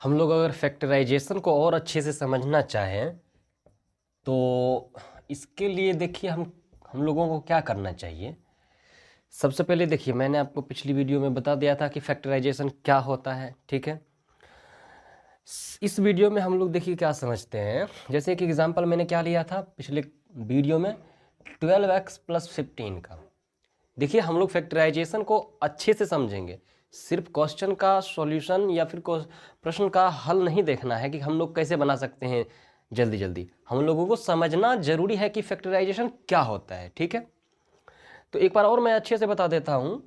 हम लोग अगर फैक्टराइजेशन को और अच्छे से समझना चाहें तो इसके लिए देखिए हम लोगों को क्या करना चाहिए। सबसे पहले देखिए, मैंने आपको पिछली वीडियो में बता दिया था कि फैक्टराइजेशन क्या होता है, ठीक है। इस वीडियो में हम लोग देखिए क्या समझते हैं। जैसे एक एग्जांपल मैंने क्या लिया था पिछले वीडियो में, 12x + 15 का। देखिए हम लोग फैक्टराइजेशन को अच्छे से समझेंगे, सिर्फ क्वेश्चन का सॉल्यूशन या फिर प्रश्न का हल नहीं देखना है कि हम लोग कैसे बना सकते हैं जल्दी जल्दी। हम लोगों को समझना जरूरी है कि फैक्टराइजेशन क्या होता है, ठीक है। तो एक बार और मैं अच्छे से बता देता हूं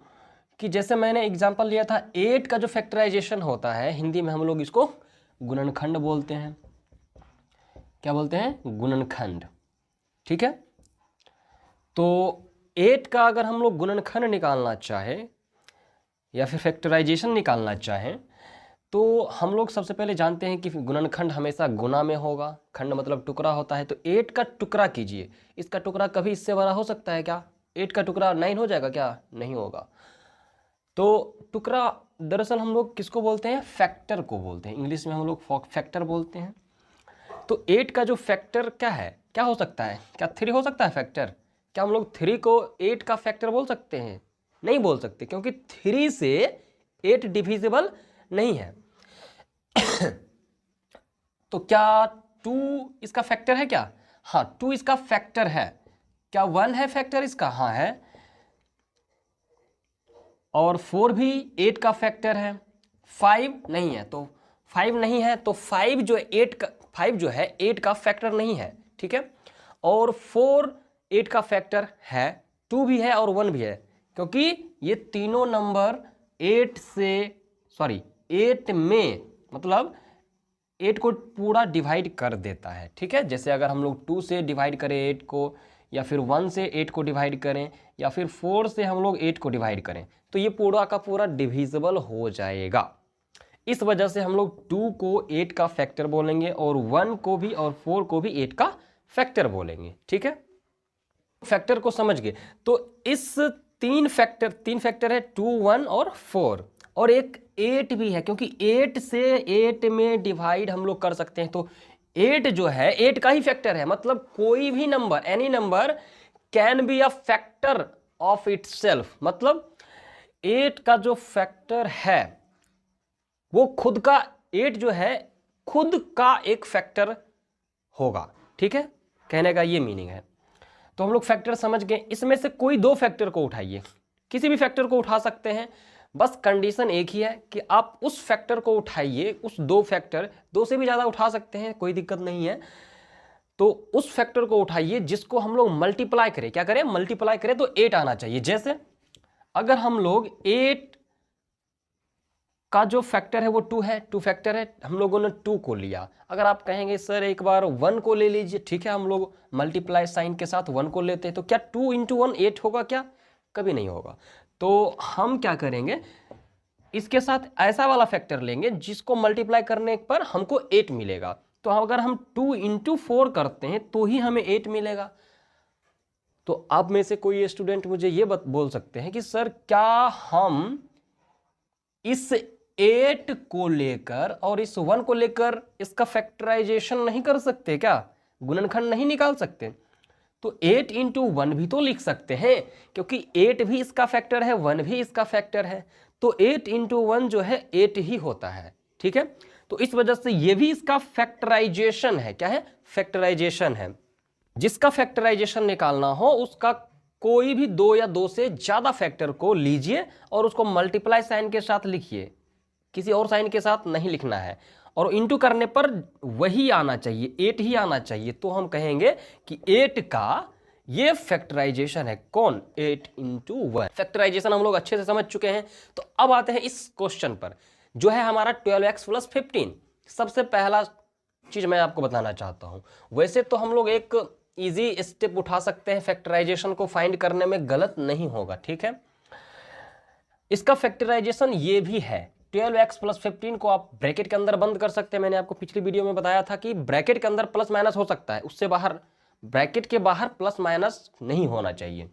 कि जैसे मैंने एग्जांपल लिया था 8 का जो फैक्टराइजेशन होता है, हिंदी में हम लोग इसको गुणनखंड बोलते हैं। क्या बोलते हैं? गुणनखंड, ठीक है। तो 8 का अगर हम लोग गुणनखंड निकालना चाहें या फिर फैक्टराइजेशन निकालना चाहें तो हम लोग सबसे पहले जानते हैं कि गुणनखंड हमेशा गुना में होगा। खंड मतलब टुकड़ा होता है। तो 8 का टुकड़ा कीजिए, इसका टुकड़ा कभी इससे बड़ा हो सकता है क्या? 8 का टुकड़ा 9 हो जाएगा क्या? नहीं होगा। तो टुकड़ा दरअसल हम लोग किसको बोलते हैं? फैक्टर को बोलते हैं। इंग्लिश में हम लोग फैक्टर बोलते हैं। तो 8 का जो फैक्टर क्या है, क्या हो सकता है? क्या 3 हो सकता है फैक्टर? क्या हम लोग 3 को 8 का फैक्टर बोल सकते हैं? नहीं बोल सकते, क्योंकि 3 से 8 डिविजिबल नहीं है। तो क्या 2 इसका फैक्टर है क्या? हाँ, 2 इसका फैक्टर है। क्या 1 है फैक्टर इसका? हाँ है। और 4 भी 8 का फैक्टर है। 5 नहीं है, तो 5 नहीं है तो 5 जो 8 का फैक्टर नहीं है, ठीक है। और 4 8 का फैक्टर है, 2 भी है और 1 भी है, क्योंकि ये तीनों नंबर 8 में मतलब 8 को पूरा डिवाइड कर देता है, ठीक है। जैसे अगर हम लोग 2 से डिवाइड करें 8 को, या फिर 1 से 8 को डिवाइड करें, या फिर 4 से हम लोग 8 को डिवाइड करें, तो ये पूरा का पूरा डिविजिबल हो जाएगा। इस वजह से हम लोग 2 को 8 का फैक्टर बोलेंगे और 1 को भी और 4 को भी 8 का फैक्टर बोलेंगे, ठीक है। फैक्टर को समझ गए। तो इस तीन फैक्टर है, 2, 1 और 4, और एक 8 भी है, क्योंकि 8 से 8 में डिवाइड हम लोग कर सकते हैं। तो 8 जो है 8 का ही फैक्टर है, मतलब कोई भी number, any number can be a factor of itself. मतलब 8 का जो फैक्टर है वो खुद का, 8 जो है खुद का एक फैक्टर होगा, ठीक है। कहने का ये मीनिंग है। तो हम लोग फैक्टर समझ गए। इसमें से कोई 2 फैक्टर को उठाइए, किसी भी फैक्टर को उठा सकते हैं, बस कंडीशन एक ही है कि आप उस फैक्टर को उठाइए, उस 2 फैक्टर, 2 से भी ज़्यादा उठा सकते हैं, कोई दिक्कत नहीं है। तो उस फैक्टर को उठाइए जिसको हम लोग मल्टीप्लाई करें। क्या करें? मल्टीप्लाई करें तो 8 आना चाहिए। जैसे अगर हम लोग 8 का जो फैक्टर है वो 2 है, 2 फैक्टर है, हम लोगों ने 2 को लिया। अगर आप कहेंगे सर एक बार 1 को ले लीजिए, ठीक है, हम लोग मल्टीप्लाई साइन के साथ 1 को लेते हैं, तो क्या 2 × 1 8 होगा क्या? कभी नहीं होगा। तो हम क्या करेंगे, इसके साथ ऐसा वाला फैक्टर लेंगे जिसको मल्टीप्लाई करने पर हमको 8 मिलेगा। तो अगर हम 2 × 4 करते हैं तो ही हमें 8 मिलेगा। तो आप में से कोई स्टूडेंट मुझे ये बोल सकते हैं कि सर क्या हम इस 8 को लेकर और इस 1 को लेकर इसका फैक्टराइजेशन नहीं कर सकते क्या? गुणनखंड नहीं निकाल सकते? तो 8 × 1 भी तो लिख सकते हैं, क्योंकि 8 भी इसका फैक्टर है, 1 भी इसका फैक्टर है। तो 8 × 1 जो है 8 ही होता है, ठीक है। तो इस वजह से ये भी इसका फैक्टराइजेशन है। क्या है? फैक्टराइजेशन है। जिसका फैक्टराइजेशन निकालना हो उसका कोई भी 2 या 2 से ज्यादा फैक्टर को लीजिए और उसको मल्टीप्लाई साइन के साथ लिखिए, किसी और साइन के साथ नहीं लिखना है, और इंटू करने पर वही आना चाहिए, 8 ही आना चाहिए। तो हम कहेंगे कि 8 का ये फैक्टराइजेशन है। कौन? 8 × 1। फैक्टराइजेशन हम लोग अच्छे से समझ चुके हैं। तो अब आते हैं इस क्वेश्चन पर, जो है हमारा 12x + 15। सबसे पहला चीज मैं आपको बताना चाहता हूं, वैसे तो हम लोग एक इजी स्टेप उठा सकते हैं फैक्टराइजेशन को फाइंड करने में, गलत नहीं होगा, ठीक है। इसका फैक्टराइजेशन ये भी है, 12x + 15 को आप ब्रैकेट के अंदर बंद कर सकते हैं। मैंने आपको पिछली वीडियो में बताया था कि ब्रैकेट के अंदर प्लस माइनस हो सकता है, उससे बाहर, ब्रैकेट के बाहर प्लस माइनस नहीं होना चाहिए।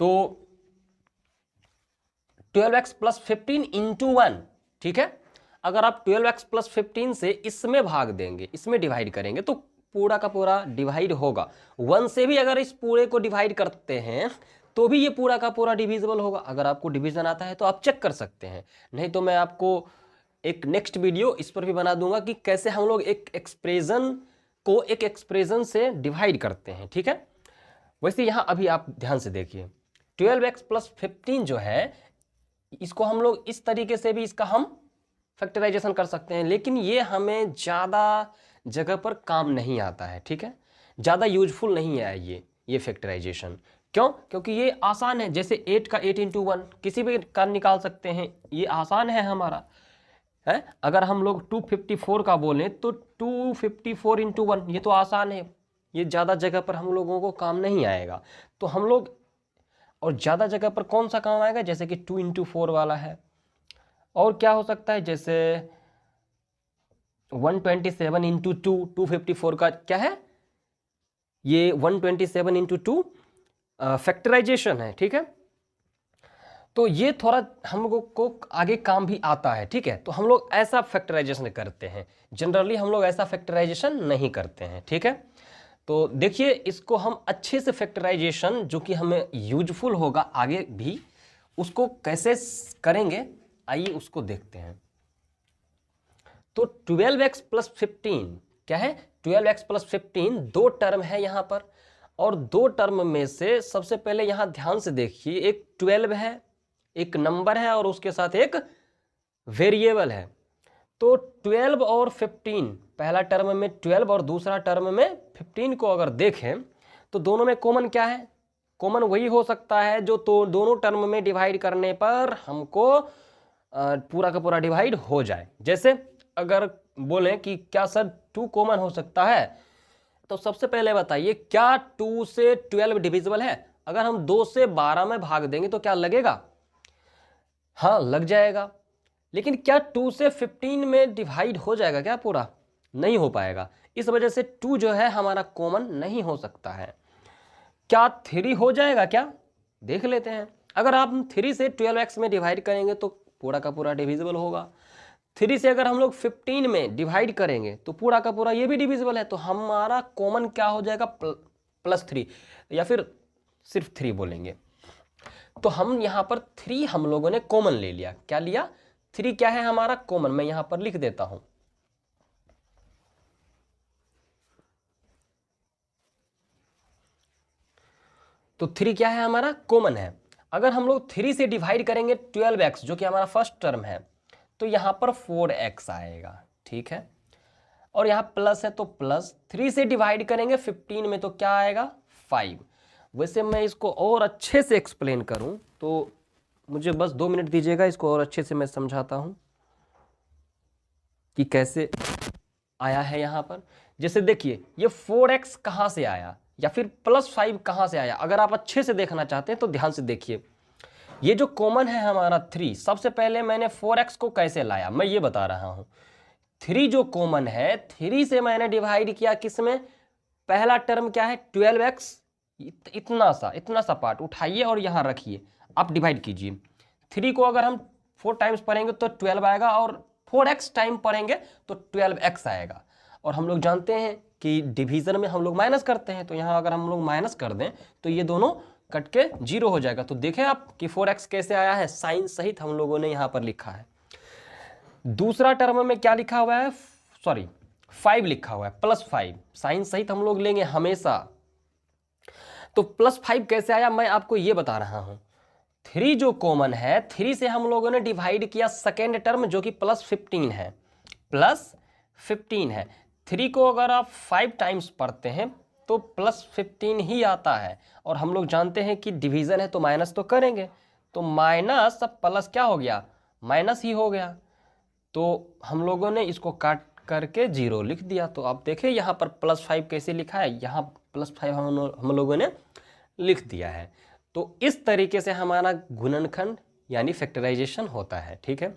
तो 12x + 15 × 1, ठीक है। अगर आप 12x प्लस 15 से इसमें भाग देंगे, इसमें डिवाइड करेंगे तो पूरा का पूरा डिवाइड होगा। 1 से भी अगर इस पूरे को डिवाइड करते हैं तो भी ये पूरा का पूरा डिविजिबल होगा। अगर आपको डिवीजन आता है तो आप चेक कर सकते हैं, नहीं तो मैं आपको एक नेक्स्ट वीडियो इस पर भी बना दूंगा कि कैसे हम लोग एक एक्सप्रेशन को एक एक्सप्रेशन से डिवाइड करते हैं, ठीक है। वैसे यहाँ अभी आप ध्यान से देखिए, 12x प्लस 15 जो है इसको हम लोग इस तरीके से भी इसका हम फैक्टराइजेशन कर सकते हैं, लेकिन ये हमें ज़्यादा जगह पर काम नहीं आता है, ठीक है। ज़्यादा यूजफुल नहीं है ये फैक्टराइजेशन। क्यों? क्योंकि ये आसान है, जैसे 8 का 8 इंटू 1 किसी भी का निकाल सकते हैं, ये आसान है हमारा, है। अगर हम लोग 254 का बोलें तो 254 इंटू 1 ये तो आसान है, ये ज़्यादा जगह पर हम लोगों को काम नहीं आएगा। तो हम लोग, और ज़्यादा जगह पर कौन सा काम आएगा, जैसे कि 2 इंटू 4 वाला है। और क्या हो सकता है, जैसे 127 इंटू 2, 254 का क्या है, ये 127 इंटू 2 फैक्टराइजेशन है, ठीक है। तो ये थोड़ा हम लोगों को आगे काम भी आता है, ठीक है। तो हम लोग ऐसा फैक्टराइजेशन करते हैं, जनरली हम लोग ऐसा फैक्टराइजेशन नहीं करते हैं, ठीक है। तो देखिए इसको हम अच्छे से फैक्टराइजेशन जो कि हमें यूजफुल होगा आगे भी, उसको कैसे करेंगे आइए उसको देखते हैं। तो 12x प्लस 15 क्या है, 12x प्लस 15 दो टर्म है यहाँ पर, और दो टर्म में से सबसे पहले यहाँ ध्यान से देखिए, एक 12 है, एक नंबर है, और उसके साथ एक वेरिएबल है। तो 12 और 15, पहला टर्म में 12 और दूसरा टर्म में 15 को अगर देखें तो दोनों में कॉमन क्या है, कॉमन वही हो सकता है जो तो दोनों टर्म में डिवाइड करने पर हमको पूरा का पूरा डिवाइड हो जाए। जैसे अगर बोलें कि क्या सर 2 कॉमन हो सकता है, तो सबसे पहले बताइए क्या 2 से 12 डिविजिबल है। अगर हम 2 से 12 में भाग देंगे तो क्या लगेगा, हाँ लग जाएगा। लेकिन क्या 2 से 15 में डिवाइड हो जाएगा क्या पूरा, नहीं हो पाएगा। इस वजह से 2 जो है हमारा कॉमन नहीं हो सकता है। क्या 3 हो जाएगा क्या, देख लेते हैं। अगर आप 3 से 12x में डिवाइड करेंगे तो पूरा का पूरा डिविजिबल होगा। 3 से अगर हम लोग 15 में डिवाइड करेंगे तो पूरा का पूरा ये भी डिविजिबल है। तो हमारा कॉमन क्या हो जाएगा, +3, या फिर सिर्फ 3 बोलेंगे। तो हम यहाँ पर 3 हम लोगों ने कॉमन ले लिया। क्या लिया, 3 क्या है हमारा कॉमन, मैं यहाँ पर लिख देता हूं। तो 3 क्या है हमारा कॉमन है। अगर हम लोग 3 से डिवाइड करेंगे 12x जो कि हमारा फर्स्ट टर्म है, तो यहाँ पर 4x आएगा, ठीक है। और यहाँ प्लस है तो प्लस, 3 से डिवाइड करेंगे 15 में तो क्या आएगा 5। वैसे मैं इसको और अच्छे से एक्सप्लेन करूं तो मुझे बस 2 मिनट दीजिएगा, इसको और अच्छे से मैं समझाता हूं कि कैसे आया है यहाँ पर। जैसे देखिए ये 4x कहाँ से आया या फिर +5 कहाँ से आया, अगर आप अच्छे से देखना चाहते हैं तो ध्यान से देखिए। ये जो कॉमन है हमारा 3, सबसे पहले मैंने 4x को कैसे लाया मैं ये बता रहा हूँ। 3 जो कॉमन है, 3 से मैंने डिवाइड किया किस में, पहला टर्म क्या है 12x, इतना सा पार्ट उठाइए और यहाँ रखिए, आप डिवाइड कीजिए। 3 को अगर हम 4 टाइम्स पढ़ेंगे तो 12 आएगा, और 4x टाइम पढ़ेंगे तो 12x आएगा। और हम लोग जानते हैं कि डिवीजन में हम लोग माइनस करते हैं, तो यहाँ अगर हम लोग माइनस कर दें तो ये दोनों कट के 0 हो जाएगा। तो देखें आप कि 4x कैसे आया है, साइन सहित हम लोगों ने यहाँ पर लिखा है। दूसरा टर्म में क्या लिखा हुआ है, सॉरी 5 लिखा हुआ है, +5 साइन सहित हम लोग लेंगे हमेशा। तो +5 कैसे आया मैं आपको ये बता रहा हूं। 3 जो कॉमन है, 3 से हम लोगों ने डिवाइड किया सेकेंड टर्म जो कि +15 है, +15 है। 3 को अगर आप 5 टाइम्स पढ़ते हैं तो +15 ही आता है। और हम लोग जानते हैं कि डिवीजन है तो माइनस तो करेंगे, तो माइनस प्लस क्या हो गया, माइनस ही हो गया। तो हम लोगों ने इसको काट करके 0 लिख दिया। तो आप देखें यहाँ पर +5 कैसे लिखा है, यहाँ +5 हम लोगों ने लिख दिया है। तो इस तरीके से हमारा गुणनखंड यानी फैक्टराइजेशन होता है, ठीक है।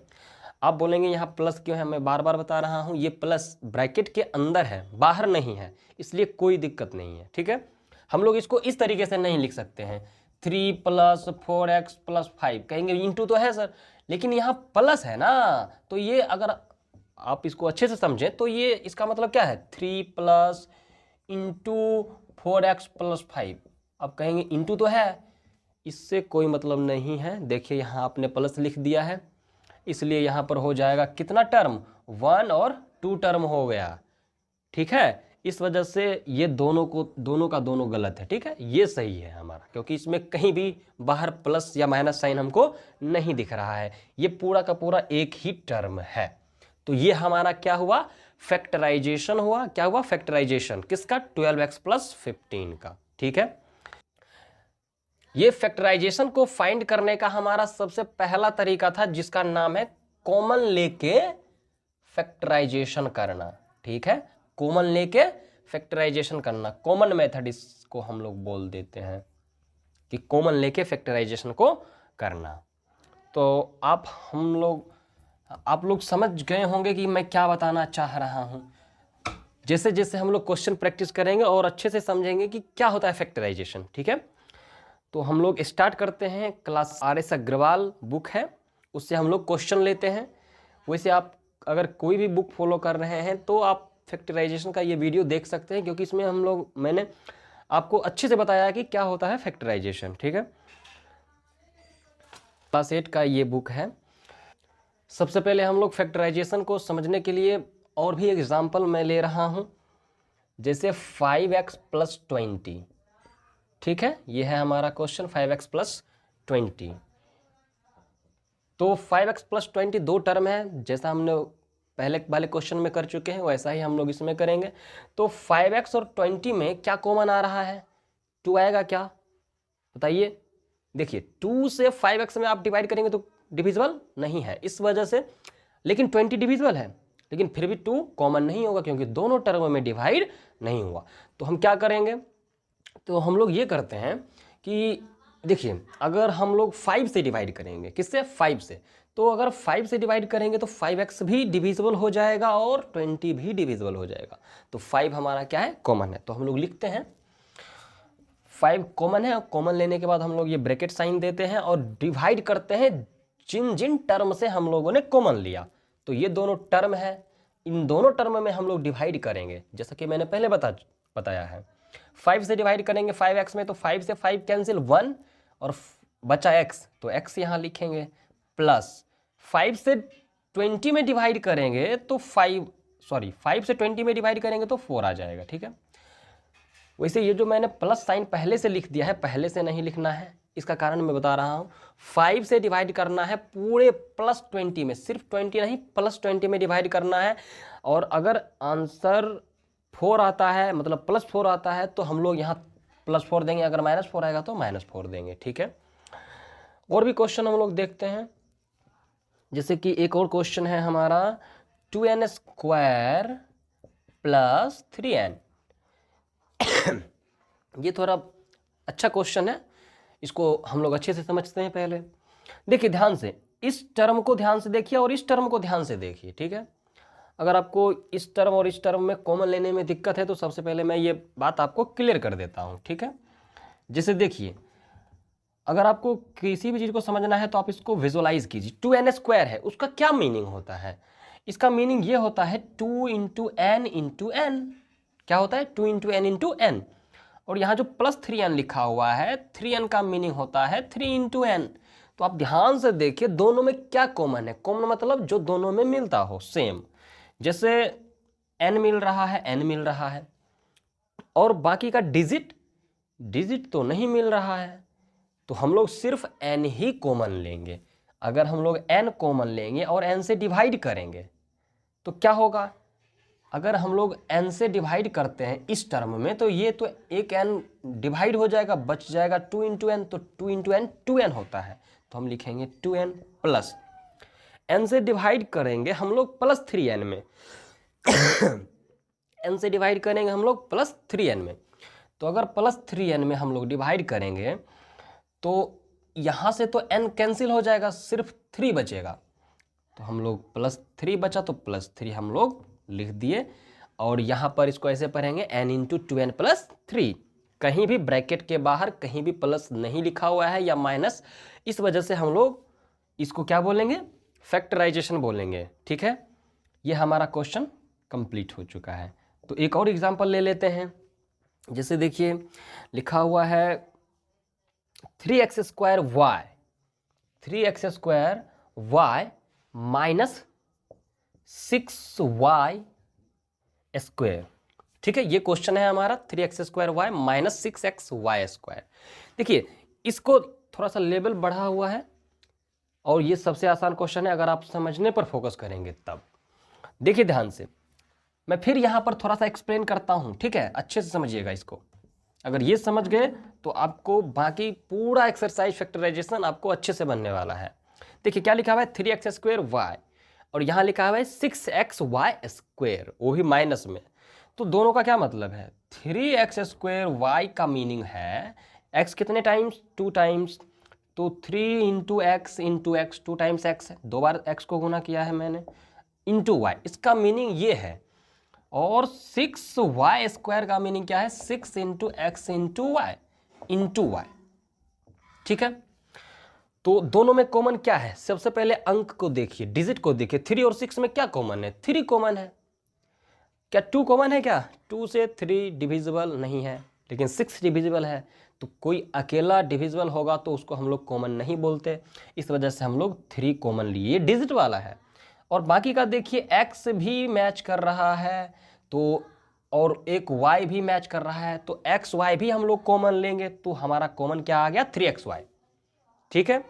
आप बोलेंगे यहाँ प्लस क्यों है, मैं बार बार बता रहा हूँ, ये प्लस ब्रैकेट के अंदर है, बाहर नहीं है, इसलिए कोई दिक्कत नहीं है, ठीक है। हम लोग इसको इस तरीके से नहीं लिख सकते हैं 3 + 4x + 5, कहेंगे इंटू तो है सर, लेकिन यहाँ प्लस है ना, तो ये अगर आप इसको अच्छे से समझें तो ये इसका मतलब क्या है, 3 प्लस इंटू 4x प्लस 5। अब कहेंगे इंटू तो है, इससे कोई मतलब नहीं है। देखिए यहाँ आपने प्लस लिख दिया है, इसलिए यहाँ पर हो जाएगा कितना टर्म, 1 और 2 टर्म हो गया। ठीक है, इस वजह से ये दोनों का दोनों गलत है। ठीक है, ये सही है हमारा, क्योंकि इसमें कहीं भी बाहर प्लस या माइनस साइन हमको नहीं दिख रहा है, ये पूरा का पूरा एक ही टर्म है। तो ये हमारा क्या हुआ, फैक्टराइजेशन हुआ। क्या हुआ, फैक्टराइजेशन किसका, 12x प्लस 15 का। ठीक है, ये फैक्टराइजेशन को फाइंड करने का हमारा सबसे पहला तरीका था, जिसका नाम है कॉमन लेके फैक्टराइजेशन करना। ठीक है, कॉमन लेके फैक्टराइजेशन करना, कॉमन मेथड इसको हम लोग बोल देते हैं कि कॉमन लेके फैक्टराइजेशन को करना। तो आप लोग समझ गए होंगे कि मैं क्या बताना चाह रहा हूं। जैसे जैसे हम लोग क्वेश्चन प्रैक्टिस करेंगे और अच्छे से समझेंगे कि क्या होता है फैक्टराइजेशन। ठीक है, तो हम लोग स्टार्ट करते हैं। क्लास RS अग्रवाल बुक है, उससे हम लोग क्वेश्चन लेते हैं। वैसे आप अगर कोई भी बुक फॉलो कर रहे हैं तो आप फैक्टराइजेशन का ये वीडियो देख सकते हैं, क्योंकि इसमें मैंने आपको अच्छे से बताया कि क्या होता है फैक्टराइजेशन। ठीक है, क्लास 8 का ये बुक है। सबसे पहले हम लोग फैक्टराइजेशन को समझने के लिए और भी एग्जाम्पल मैं ले रहा हूँ, जैसे 5x प्लस 20। ठीक है, ये है हमारा क्वेश्चन 5x प्लस 20। तो 5x प्लस 20 दो टर्म है, जैसा हमने पहले वाले क्वेश्चन में कर चुके हैं वैसा ही हम लोग इसमें करेंगे। तो 5x और 20 में क्या कॉमन आ रहा है, 2 आएगा क्या, बताइए। देखिए 2 से 5x में आप डिवाइड करेंगे तो डिविजिबल नहीं है, इस वजह से। लेकिन 20 डिविजिबल है, लेकिन फिर भी 2 कॉमन नहीं होगा, क्योंकि दोनों टर्म में डिवाइड नहीं हुआ। तो हम क्या करेंगे, तो हम लोग ये करते हैं कि देखिए अगर हम लोग 5 से डिवाइड करेंगे, किससे, 5 से, तो अगर 5 से डिवाइड करेंगे तो 5x भी डिविजिबल हो जाएगा और 20 भी डिविजिबल हो जाएगा। तो 5 हमारा क्या है, कॉमन है। तो हम लोग लिखते हैं 5 कॉमन है, और कॉमन लेने के बाद हम लोग ये ब्रैकेट साइन देते हैं और डिवाइड करते हैं जिन जिन टर्म से हम लोगों ने कॉमन लिया। तो ये दोनों टर्म है, इन दोनों टर्म में हम लोग डिवाइड करेंगे, जैसा कि मैंने पहले बताया है। 5 से डिवाइड करेंगे 5x में, तो 5 से 5 कैंसिल, 1 और बचा x, तो x यहाँ लिखेंगे, प्लस 5 से 20 में डिवाइड करेंगे तो 5 से 20 में डिवाइड करेंगे तो 4 आ जाएगा। ठीक है, वैसे ये जो मैंने प्लस साइन पहले से लिख दिया है, पहले से नहीं लिखना है, इसका कारण मैं बता रहा हूँ। 5 से डिवाइड करना है पूरे प्लस 20 में, सिर्फ 20 नहीं, प्लस 20 में डिवाइड करना है। और अगर आंसर 4 आता है, मतलब प्लस 4 आता है, तो हम लोग यहाँ प्लस 4 देंगे, अगर माइनस 4 आएगा तो माइनस 4 देंगे। ठीक है, और भी क्वेश्चन हम लोग देखते हैं, जैसे कि एक और क्वेश्चन है हमारा 2n स्क्वायर प्लस 3n। ये थोड़ा अच्छा क्वेश्चन है, इसको हम लोग अच्छे से समझते हैं। पहले देखिए ध्यान से, इस टर्म को ध्यान से देखिए और इस टर्म को ध्यान से देखिए। ठीक है, अगर आपको इस टर्म और इस टर्म में कॉमन लेने में दिक्कत है तो सबसे पहले मैं ये बात आपको क्लियर कर देता हूँ। ठीक है, जैसे देखिए अगर आपको किसी भी चीज़ को समझना है तो आप इसको विजुअलाइज कीजिए। 2n स्क्वायर है, उसका क्या मीनिंग होता है, इसका मीनिंग ये होता है 2 इंटू एन इंटू एन। क्या होता है, 2 इंटू एन इंटू एन। और यहाँ जो प्लस 3n लिखा हुआ है, 3n का मीनिंग होता है 3 इंटू एन। तो आप ध्यान से देखिए दोनों में क्या कॉमन है, कॉमन मतलब जो दोनों में मिलता हो, सेम। जैसे n मिल रहा है, n मिल रहा है, और बाकी का डिजिट तो नहीं मिल रहा है, तो हम लोग सिर्फ n ही कॉमन लेंगे। अगर हम लोग n कॉमन लेंगे और n से डिवाइड करेंगे तो क्या होगा, अगर हम लोग n से डिवाइड करते हैं इस टर्म में, तो ये तो एक n डिवाइड हो जाएगा, बच जाएगा 2 इंटू एन, तो 2 इंटू एन 2n होता है, तो हम लिखेंगे 2n प्लस n से डिवाइड करेंगे हम लोग प्लस 3n में। n से डिवाइड करेंगे हम लोग प्लस 3n में, तो अगर प्लस 3n में हम लोग डिवाइड करेंगे तो यहाँ से तो n कैंसिल हो जाएगा, सिर्फ 3 बचेगा, तो हम लोग प्लस 3 बचा तो प्लस 3 हम लोग लिख दिए। और यहाँ पर इसको ऐसे पढ़ेंगे n इंटू 2n प्लस 3। कहीं भी ब्रैकेट के बाहर कहीं भी प्लस नहीं लिखा हुआ है या माइनस, इस वजह से हम लोग इसको क्या बोलेंगे, फैक्टराइजेशन बोलेंगे। ठीक है, ये हमारा क्वेश्चन कंप्लीट हो चुका है। तो एक और एग्जांपल ले लेते हैं। जैसे देखिए लिखा हुआ है 3x² y, 3x² y minus 6y square. ठीक है, ये क्वेश्चन है हमारा 3x² y माइनस 6xy²। देखिए इसको थोड़ा सा लेवल बढ़ा हुआ है और ये सबसे आसान क्वेश्चन है अगर आप समझने पर फोकस करेंगे तब। देखिए ध्यान से, मैं फिर यहाँ पर थोड़ा सा एक्सप्लेन करता हूँ, ठीक है, अच्छे से समझिएगा इसको। अगर ये समझ गए तो आपको बाकी पूरा एक्सरसाइज फैक्टराइजेशन आपको अच्छे से बनने वाला है। देखिए क्या लिखा हुआ है 3x² y और यहाँ लिखा हुआ है 6xy², वो भी माइनस में। तो दोनों का क्या मतलब है? 3x² y का मीनिंग है x कितने टाइम्स? 2 टाइम्स, तो 3 into x into x, 2 times x है, 2 बार x को गुना किया है मैंने, इंटू y, इसका मीनिंग ये है। और 6y² का मीनिंग क्या है? 6 इंटू एक्स इंटू वाई, ठीक है। तो दोनों में कॉमन क्या है? सबसे पहले अंक को देखिए, डिजिट को देखिए, 3 और 6 में क्या कॉमन है? 3 कॉमन है। क्या 2 कॉमन है? क्या 2 से 3 डिविजिबल नहीं है, लेकिन 6 डिविजिबल है। तो कोई अकेला डिविजिबल होगा तो उसको हम लोग कॉमन नहीं बोलते, इस वजह से हम लोग 3 कॉमन लिए, ये डिजिट वाला है। और बाकी का देखिए x भी मैच कर रहा है तो, और एक y भी मैच कर रहा है, तो x y भी हम लोग कॉमन लेंगे, तो हमारा कॉमन क्या आ गया? 3xy, ठीक है।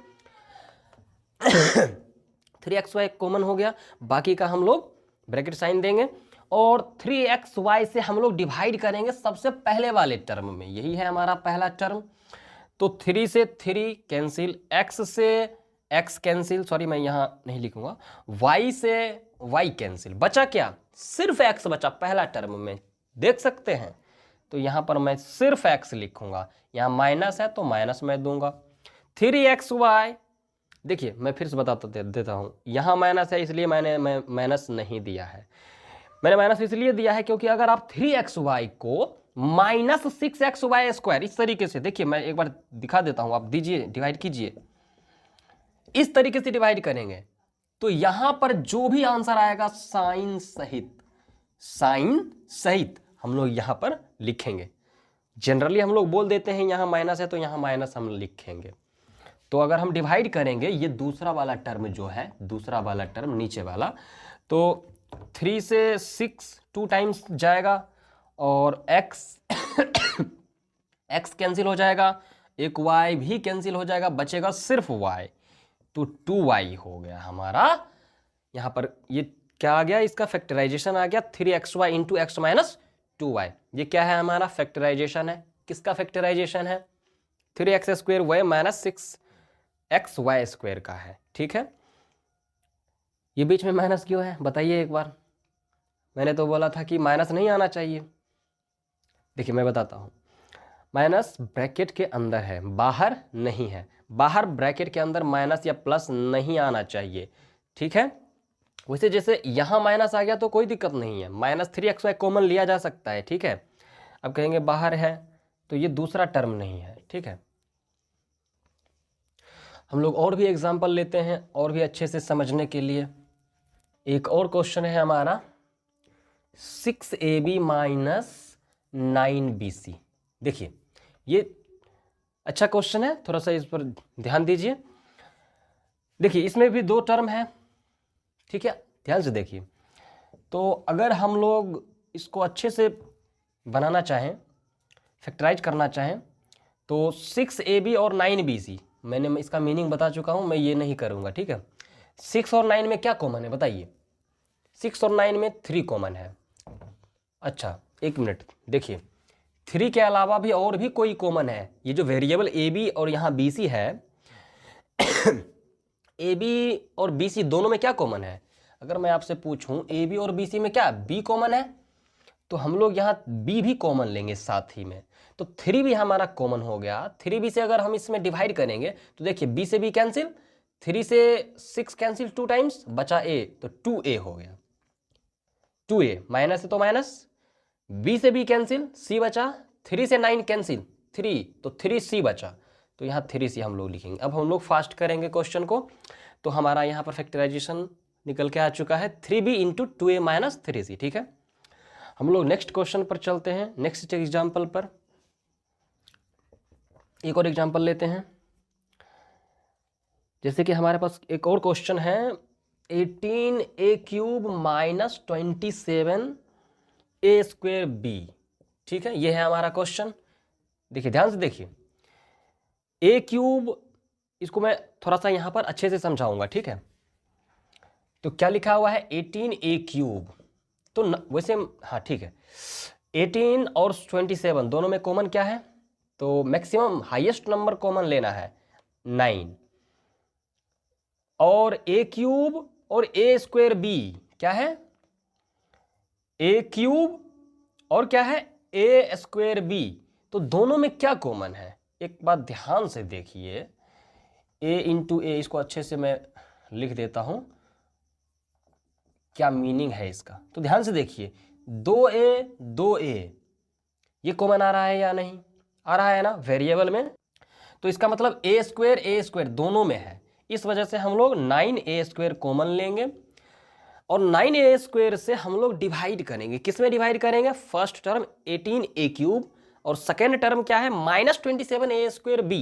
3xy कॉमन हो गया, बाकी का हम लोग ब्रैकेट साइन देंगे और 3xy से हम लोग डिवाइड करेंगे सबसे पहले वाले टर्म में, यही है हमारा पहला टर्म। तो 3 से 3 कैंसिल, x से x कैंसिल, सॉरी मैं यहाँ नहीं लिखूंगा, y से y कैंसिल, बचा क्या? सिर्फ x बचा पहला टर्म में, देख सकते हैं। तो यहाँ पर मैं सिर्फ x लिखूंगा, यहाँ माइनस है तो माइनस मैं दूंगा। 3xy, देखिए मैं फिर से बताता देता हूँ, यहाँ माइनस है इसलिए मैंने माइनस नहीं दिया है। मैंने माइनस इसलिए दिया है क्योंकि अगर आप 3xy को माइनस 6xy² इस तरीके से, देखिए मैं एक बार दिखा देता हूँ, आप दीजिए, डिवाइड कीजिए, इस तरीके से डिवाइड करेंगे तो यहां पर जो भी आंसर आएगा साइन सहित हम लोग यहां पर लिखेंगे। जनरली हम लोग बोल देते हैं यहां माइनस है तो यहां माइनस हम लिखेंगे। तो अगर हम डिवाइड करेंगे ये दूसरा वाला टर्म जो है, दूसरा वाला टर्म नीचे वाला, तो 3 से 6 2 टाइम्स जाएगा और x कैंसिल हो जाएगा, एक y भी कैंसिल हो जाएगा, बचेगा सिर्फ y, तो 2y हो गया हमारा। यहाँ पर ये क्या आ गया? इसका फैक्टराइजेशन आ गया 3xy into x minus 2y। ये क्या है? हमारा फैक्टराइजेशन है। किसका फैक्टराइजेशन है? 3x² y माइनस 6xy² का है, ठीक है। ये बीच में माइनस क्यों है बताइए एक बार? मैंने तो बोला था कि माइनस नहीं आना चाहिए। देखिए मैं बताता हूँ, माइनस ब्रैकेट के अंदर है, बाहर नहीं है। बाहर ब्रैकेट के अंदर माइनस या प्लस नहीं आना चाहिए, ठीक है। वैसे जैसे यहाँ माइनस आ गया तो कोई दिक्कत नहीं है, माइनस 3xy कॉमन लिया जा सकता है, ठीक है। अब कहेंगे बाहर है तो ये दूसरा टर्म नहीं है, ठीक है। हम लोग और भी एग्जाम्पल लेते हैं और भी अच्छे से समझने के लिए। एक और क्वेश्चन है हमारा 6ab माइनस 9bc। देखिए ये अच्छा क्वेश्चन है, थोड़ा सा इस पर ध्यान दीजिए। देखिए इसमें भी 2 टर्म है, ठीक है, ध्यान से देखिए। तो अगर हम लोग इसको अच्छे से बनाना चाहें, फैक्टराइज करना चाहें, तो 6ab और 9bc, मैंने इसका मीनिंग बता चुका हूं, मैं ये नहीं करूंगा, ठीक है। 6 और 9 में क्या कॉमन है बताइए? 6 और 9 में 3 कॉमन है। अच्छा एक मिनट, देखिए 3 के अलावा भी और भी कोई कॉमन है। ये जो वेरिएबल ए बी और यहाँ बी सी है, ए बी और बी सी दोनों में क्या कॉमन है? अगर मैं आपसे पूछूं ए बी और बी सी में क्या बी कॉमन है, तो हम लोग यहाँ बी भी कॉमन लेंगे साथ ही में, तो 3 भी हमारा कॉमन हो गया। 3b से अगर हम इसमें डिवाइड करेंगे तो देखिए b से b कैंसिल, 3 से 6 कैंसिल 2 टाइम्स, बचा a, तो 2a हो गया। 2a माइनस है तो माइनस, b से b कैंसिल, c बचा, 3 से 9 कैंसिल 3, तो 3c बचा, तो यहाँ 3c हम लोग लिखेंगे। अब हम लोग फास्ट करेंगे क्वेश्चन को, तो हमारा यहाँ पर फैक्टराइजेशन निकल के आ चुका है 3b into 2a minus 3c। ठीक है, हम लोग नेक्स्ट क्वेश्चन पर चलते हैं, नेक्स्ट एग्जाम्पल पर। एक और एग्जाम्पल लेते हैं, जैसे कि हमारे पास एक और क्वेश्चन है 18a cube minus 27a square b। ठीक है, ये है हमारा क्वेश्चन। देखिए ध्यान से देखिए, a क्यूब, इसको मैं थोड़ा सा यहाँ पर अच्छे से समझाऊंगा। ठीक है, तो क्या लिखा हुआ है 18a क्यूब, तो वैसे हाँ ठीक है, 18 और 27 दोनों में कॉमन क्या है, तो मैक्सिमम हाईएस्ट नंबर कॉमन लेना है 9, और a क्यूब और a स्क्वेयर b क्या है, a क्यूब और क्या है a स्क्वेयर b, तो दोनों में क्या कॉमन है। एक बात ध्यान से देखिए, a इंटू ए, इसको अच्छे से मैं लिख देता हूं, क्या मीनिंग है इसका, तो ध्यान से देखिए 2a ये कॉमन आ रहा है या नहीं आ रहा है ना वेरिएबल में, तो इसका मतलब a स्क्वेयर दोनों में है, इस वजह से हम लोग 9a स्क्वेयर कॉमन लेंगे और 9a स्क्वेयर से हम लोग डिवाइड करेंगे। किस में डिवाइड करेंगे, फर्स्ट टर्म 18a क्यूब और सेकेंड टर्म क्या है माइनस 27a स्क्वेयर b।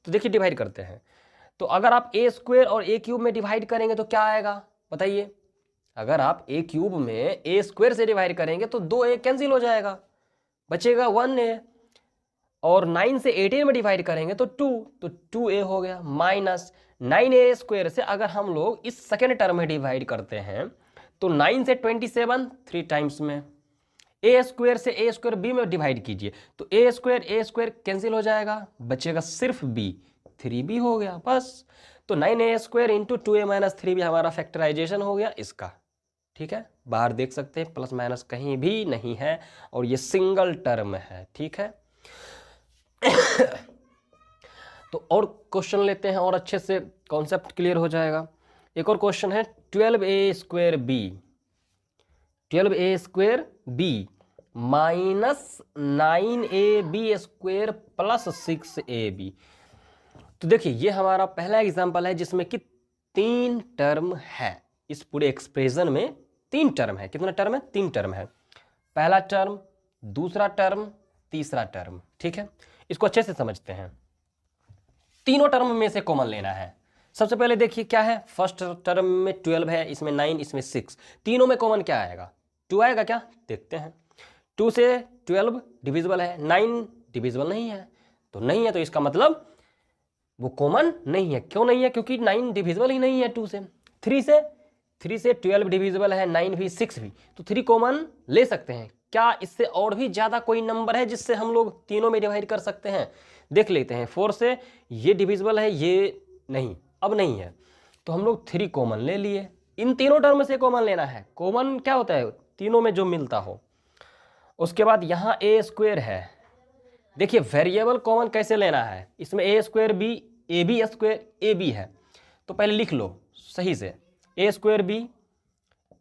तो देखिए डिवाइड करते हैं, तो अगर आप a स्क्वेयर और a क्यूब में डिवाइड करेंगे तो क्या आएगा बताइए, अगर आप a क्यूब में a स्क्वेयर से डिवाइड करेंगे तो 2a कैंसिल हो जाएगा, बचेगा 1a, और 9 से 18 में डिवाइड करेंगे तो 2, तो 2a हो गया, माइनस 9a स्क्वेयर से अगर हम लोग इस सेकेंड टर्म में डिवाइड करते हैं तो 9 से 27 3 टाइम्स में, a स्क्वेयर से a स्क्वेयर b में डिवाइड कीजिए तो a स्क्वेयर कैंसिल हो जाएगा, बचेगा सिर्फ b, 3b हो गया बस। तो 9a square into 2a minus 3b हमारा फैक्टराइजेशन हो गया इसका। ठीक है, बाहर देख सकते हैं प्लस माइनस कहीं भी नहीं है और ये सिंगल टर्म है। ठीक है तो और क्वेश्चन लेते हैं और अच्छे से कॉन्सेप्ट क्लियर हो जाएगा। एक और क्वेश्चन है 12a square b minus 9ab square plus 6ab। तो देखिए ये हमारा पहला एग्जांपल है जिसमें कि 3 टर्म है, इस पूरे एक्सप्रेशन में 3 टर्म है। कितना टर्म है, 3 टर्म है, पहला टर्म, दूसरा टर्म, तीसरा टर्म। ठीक है, इसको अच्छे से समझते हैं, तीनों टर्म में से कॉमन लेना है। सबसे पहले देखिए क्या है, फर्स्ट टर्म में 12 है, इसमें 9, इसमें 6, तीनों में कॉमन क्या आएगा, 2 आएगा क्या, देखते हैं। 2 से 12 डिविजिबल है, 9 डिविजिबल नहीं है, तो नहीं है तो इसका मतलब वो कॉमन नहीं है। क्यों नहीं है, क्योंकि 9 डिविजिबल ही नहीं है 2 से। 3 से 12 डिविजिबल है, 9 भी 6 भी, तो 3 कॉमन ले सकते हैं। क्या इससे और भी ज़्यादा कोई नंबर है जिससे हम लोग तीनों में डिवाइड कर सकते हैं, देख लेते हैं। 4 से ये डिविजिबल है, ये नहीं, अब नहीं है, तो हम लोग 3 कॉमन ले लिए। इन तीनों टर्म से कॉमन लेना है, कॉमन क्या होता है, तीनों में जो मिलता हो। उसके बाद यहाँ a स्क्वेयर है, देखिए वेरिएबल कॉमन कैसे लेना है, इसमें a square b, a b square a b है, तो पहले लिख लो सही से, a square b,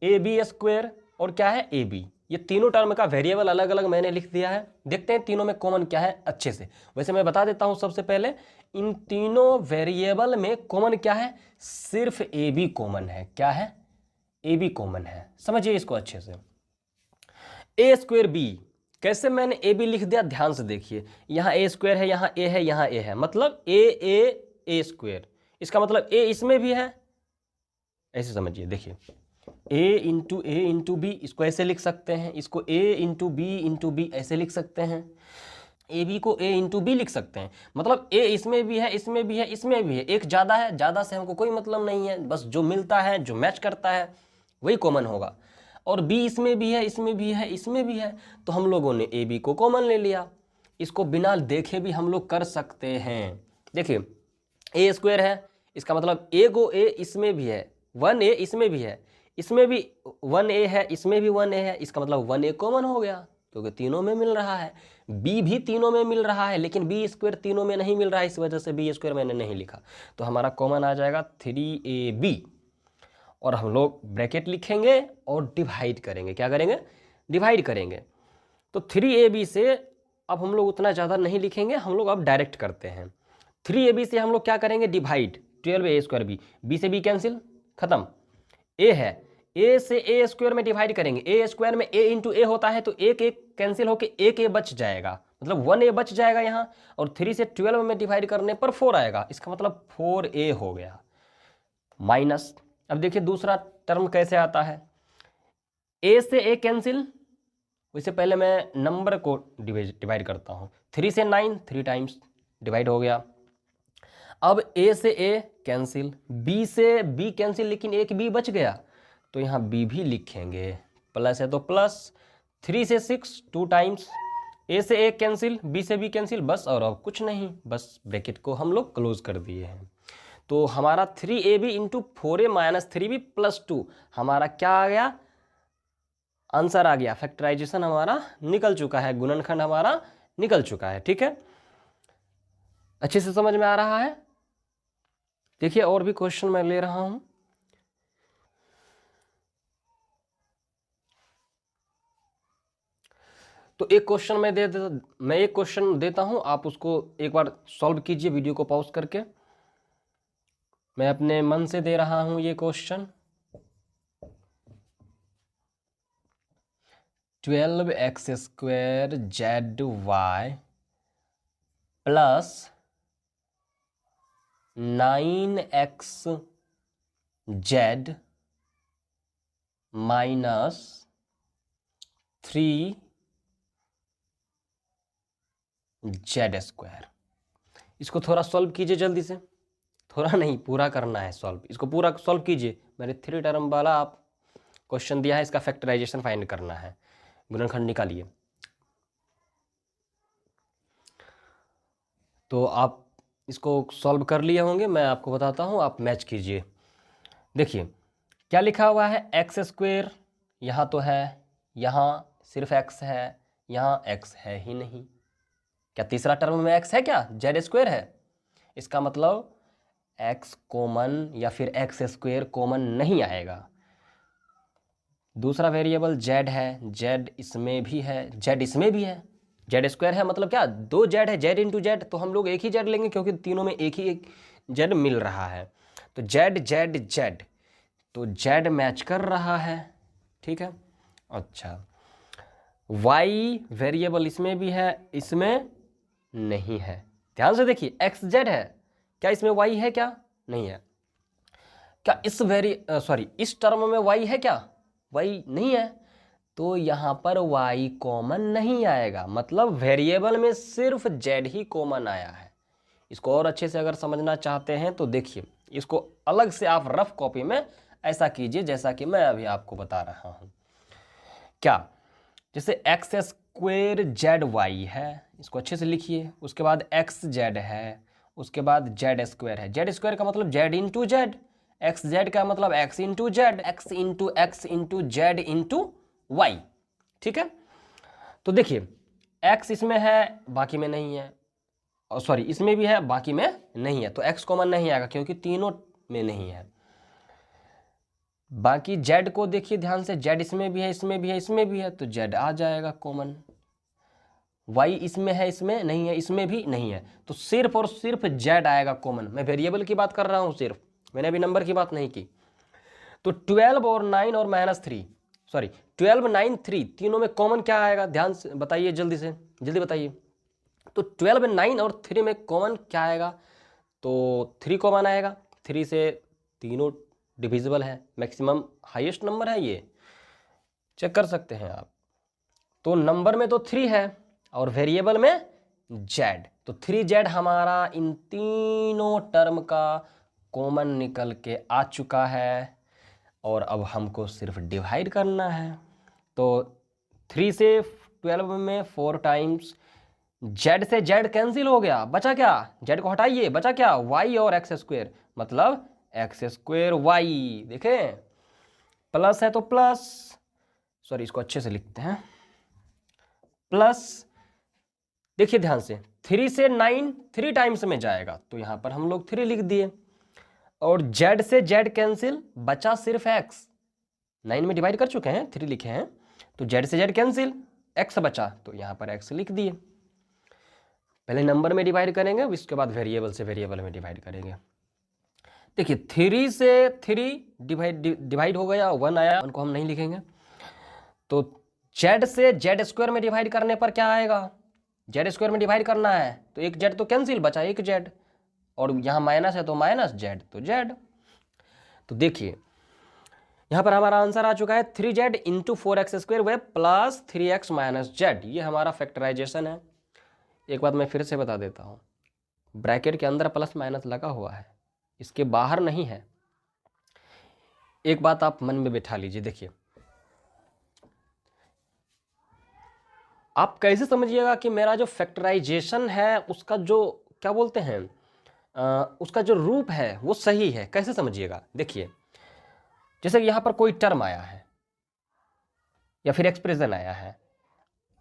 a b square और क्या है ए बी, ये तीनों टर्म का वेरिएबल अलग अलग मैंने लिख दिया है। देखते हैं तीनों में कॉमन क्या है अच्छे से। वैसे मैं बता देता हूं सबसे पहले, इन तीनों वेरिएबल में कॉमन क्या है, सिर्फ ए बी कॉमन है। क्या है, ए बी कॉमन है, समझिए इसको अच्छे से। ए स्क्वेयर बी, कैसे मैंने ए बी लिख दिया, ध्यान से देखिए, यहाँ ए स्क्वेयर है, यहाँ ए है, यहाँ ए है, मतलब ए स्क्वेयर, इसका मतलब ए इसमें भी है, ऐसे समझिए। देखिए ए इंटू बी, इसको ऐसे लिख सकते हैं, इसको ए इंटू बी ऐसे लिख सकते हैं, ए बी को ए इंटू बी लिख सकते हैं, मतलब ए इसमें भी है, इसमें भी है, इसमें भी है, एक ज़्यादा है, ज़्यादा से हमको कोई मतलब नहीं है, बस जो मिलता है, जो मैच करता है वही कॉमन होगा। और बी इसमें भी है, इसमें भी है, इसमें भी है, तो हम लोगों ने ए बी को कॉमन ले लिया। इसको बिना देखे भी हम लोग कर सकते हैं। देखिए ए स्क्वेयर है, इसका मतलब ए गो ए इसमें भी है, 1a इसमें भी है, इसमें भी 1a है, इसमें भी 1a है, इसका मतलब 1a कॉमन हो गया क्योंकि तीनों में मिल रहा है। b भी तीनों में मिल रहा है, लेकिन b स्क्वायर तीनों में नहीं मिल रहा है, इस वजह से b स्क्वायर मैंने नहीं लिखा, तो हमारा कॉमन आ जाएगा 3ab। और हम लोग ब्रैकेट लिखेंगे और डिवाइड करेंगे। क्या करेंगे, डिवाइड करेंगे। तो 3ab से अब हम लोग उतना ज़्यादा नहीं लिखेंगे, हम लोग अब डायरेक्ट करते हैं। 3ab से हम लोग क्या करेंगे, divide 12a square b, b से b कैंसिल, खत्म, ए है, ए से ए स्क्वायर में डिवाइड करेंगे, ए स्क्वायर में ए इंटू ए होता है, तो एक एक कैंसिल होके एक ए बच जाएगा, मतलब 1 ए बच जाएगा यहाँ, और 3 से 12 में डिवाइड करने पर 4 आएगा, इसका मतलब 4a हो गया माइनस। अब देखिए दूसरा टर्म कैसे आता है, ए से ए कैंसिल, उससे पहले मैं नंबर को डिवाइड करता हूँ, 3 से 9 3 टाइम्स डिवाइड हो गया। अब ए से ए कैंसिल, बी से बी कैंसिल, लेकिन एक बी बच गया, तो यहाँ बी भी लिखेंगे, प्लस है तो प्लस, 3 से 6 2 टाइम्स, ए से ए कैंसिल, बी से बी कैंसिल, बस और अब कुछ नहीं, बस ब्रैकेट को हम लोग क्लोज कर दिए हैं। तो हमारा 3ab into 4a minus 3b plus 2 हमारा क्या आ गया, आंसर आ गया, फैक्टराइजेशन हमारा निकल चुका है, गुणनखंड हमारा निकल चुका है। ठीक है, अच्छे से समझ में आ रहा है। देखिए और भी क्वेश्चन मैं ले रहा हूं। तो एक क्वेश्चन मैं एक क्वेश्चन देता हूं, आप उसको एक बार सॉल्व कीजिए वीडियो को पॉज करके। मैं अपने मन से दे रहा हूं ये question. 12x square z y plus 9x z minus 3 z square, इसको थोड़ा सॉल्व कीजिए जल्दी से, थोड़ा नहीं पूरा करना है सॉल्व, इसको पूरा सॉल्व कीजिए। मैंने 3 टर्म वाला आप क्वेश्चन दिया है, इसका फैक्टराइजेशन फाइंड करना है, गुणनखंड निकालिए। तो आप इसको सॉल्व कर लिए होंगे, मैं आपको बताता हूँ, आप मैच कीजिए। देखिए क्या लिखा हुआ है, एक्स स्क्वायर यहाँ तो है, यहाँ सिर्फ एक्स है, यहाँ एक्स है ही नहीं, क्या तीसरा टर्म में एक्स है क्या, जेड स्क्वायर है, इसका मतलब एक्स कॉमन या फिर एक्स स्क्वायर कॉमन नहीं आएगा। दूसरा वेरिएबल जेड है, जेड इसमें भी है, जेड इसमें भी है, जेड स्क्वायर है, मतलब क्या 2 जेड है, जेड इंटू जेड, तो हम लोग एक ही जेड लेंगे क्योंकि तीनों में एक ही जेड मिल रहा है, तो जेड जेड जेड, तो जेड मैच कर रहा है। ठीक है, अच्छा वाई वेरिएबल इसमें भी है, इसमें नहीं है, ध्यान से देखिए, एक्स जेड है, क्या इसमें वाई है क्या, नहीं है, क्या इस टर्म में वाई है क्या, वाई नहीं है, तो यहाँ पर y कॉमन नहीं आएगा, मतलब वेरिएबल में सिर्फ z ही कॉमन आया है। इसको और अच्छे से अगर समझना चाहते हैं तो देखिए, इसको अलग से आप रफ कॉपी में ऐसा कीजिए जैसा कि मैं अभी आपको बता रहा हूँ। क्या, जैसे एक्स स्क्वेयर जेड वाई है, इसको अच्छे से लिखिए, उसके बाद एक्स जेड है, उसके बाद जेड स्क्वायर है, जेड स्क्वायर का मतलब z into z, x z का मतलब x into z, x into z into y. ठीक है, तो देखिए x इसमें है बाकी में नहीं है, और सॉरी इसमें भी है बाकी में नहीं है, तो x कॉमन नहीं आएगा क्योंकि तीनों में नहीं है। बाकी z को देखिए ध्यान से, z इसमें भी है, इसमें भी है, इसमें भी है, तो z आ जाएगा कॉमन। y इसमें है, इसमें नहीं है, इसमें भी नहीं है, तो सिर्फ और सिर्फ z आएगा कॉमन। मैं वेरिएबल की बात कर रहा हूं सिर्फ, मैंने अभी नंबर की बात नहीं की। तो 12 और 9 और -3, सॉरी 12 9 3 तीनों में कॉमन क्या आएगा, ध्यान से बताइए, जल्दी से जल्दी बताइए। तो 12 9 और 3 में कॉमन क्या आएगा, तो 3 कॉमन आएगा, 3 से तीनों डिविजिबल है, मैक्सिमम हाईएस्ट नंबर है, ये चेक कर सकते हैं आप। तो नंबर में तो 3 है और वेरिएबल में z, तो 3z हमारा इन तीनों टर्म का कॉमन निकल के आ चुका है, और अब हमको सिर्फ डिवाइड करना है। तो 3 से 12 में 4 टाइम्स, z से z कैंसिल हो गया, बचा क्या, z को हटाइए, बचा क्या, y और एक्स स्क्वायर, मतलब एक्स स्क्वायर वाई, देखें प्लस है तो प्लस, सॉरी इसको अच्छे से लिखते हैं, प्लस, देखिए ध्यान से, 3 से 9 3 टाइम्स में जाएगा, तो यहां पर हम लोग 3 लिख दिए, और z से z कैंसिल, बचा सिर्फ x, 9 में डिवाइड कर चुके हैं, 3 लिखे हैं, तो z से z कैंसिल, x बचा, तो यहाँ पर x लिख दिए। पहले नंबर में डिवाइड करेंगे, इसके बाद वेरिएबल से वेरिएबल में डिवाइड करेंगे। देखिए 3 से 3 डिवाइड हो गया, 1 आया, उनको हम नहीं लिखेंगे। तो z से z स्क्वायर में डिवाइड करने पर क्या आएगा, z स्क्वायर में डिवाइड करना है तो एक z तो कैंसिल, बचा एक z, और यहाँ माइनस है तो माइनस z तो z। तो देखिए यहाँ पर हमारा आंसर आ चुका है 3z इंटू 4x स्क्वायर व प्लस 3x माइनस z। ये हमारा फैक्टराइजेशन है। एक बात मैं फिर से बता देता हूँ, ब्रैकेट के अंदर प्लस माइनस लगा हुआ है, इसके बाहर नहीं है। एक बात आप मन में बिठा लीजिए, देखिए आप कैसे समझिएगा कि मेरा जो फैक्टराइजेशन है उसका जो क्या बोलते हैं उसका जो रूप है वो सही है, कैसे समझिएगा। देखिए जैसे कि यहाँ पर कोई टर्म आया है या फिर एक्सप्रेशन आया है,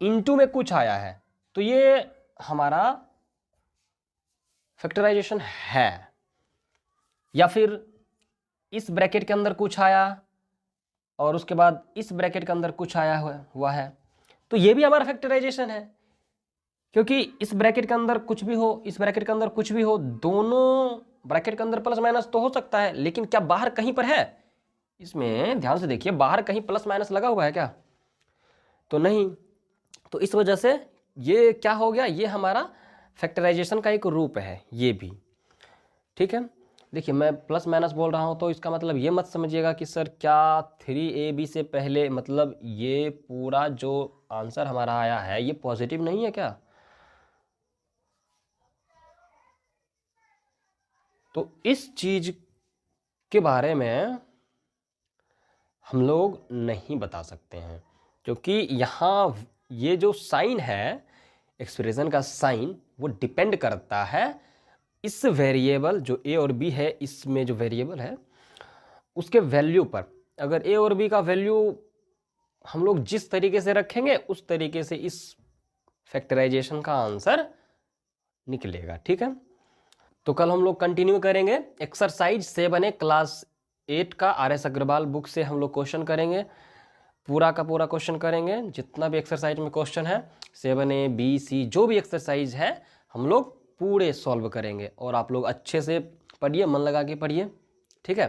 इनटू में कुछ आया है, तो ये हमारा फैक्टराइजेशन है। या फिर इस ब्रैकेट के अंदर कुछ आया और उसके बाद इस ब्रैकेट के अंदर कुछ आया हुआ है, तो ये भी हमारा फैक्टराइजेशन है, क्योंकि इस ब्रैकेट के अंदर कुछ भी हो, इस ब्रैकेट के अंदर कुछ भी हो, दोनों ब्रैकेट के अंदर प्लस माइनस तो हो सकता है, लेकिन क्या बाहर कहीं पर है, इसमें ध्यान से देखिए, बाहर कहीं प्लस माइनस लगा हुआ है क्या, तो नहीं। तो इस वजह से ये क्या हो गया, ये हमारा फैक्टराइजेशन का एक रूप है ये भी, ठीक है। देखिए मैं प्लस माइनस बोल रहा हूँ तो इसका मतलब ये मत समझिएगा कि सर क्या 3ab से पहले, मतलब ये पूरा जो आंसर हमारा आया है ये पॉजिटिव नहीं है क्या। तो इस चीज के बारे में हम लोग नहीं बता सकते हैं, क्योंकि यहाँ ये जो साइन है, एक्सप्रेशन का साइन, वो डिपेंड करता है इस वेरिएबल जो a और b है, इसमें जो वेरिएबल है उसके वैल्यू पर। अगर a और b का वैल्यू हम लोग जिस तरीके से रखेंगे उस तरीके से इस फैक्टराइजेशन का आंसर निकलेगा, ठीक है। तो कल हम लोग कंटिन्यू करेंगे एक्सरसाइज 7A क्लास 8 का RS अग्रवाल बुक से हम लोग क्वेश्चन करेंगे, पूरा का पूरा क्वेश्चन करेंगे, जितना भी एक्सरसाइज में क्वेश्चन है 7A B C जो भी एक्सरसाइज है हम लोग पूरे सॉल्व करेंगे, और आप लोग अच्छे से पढ़िए, मन लगा के पढ़िए, ठीक है।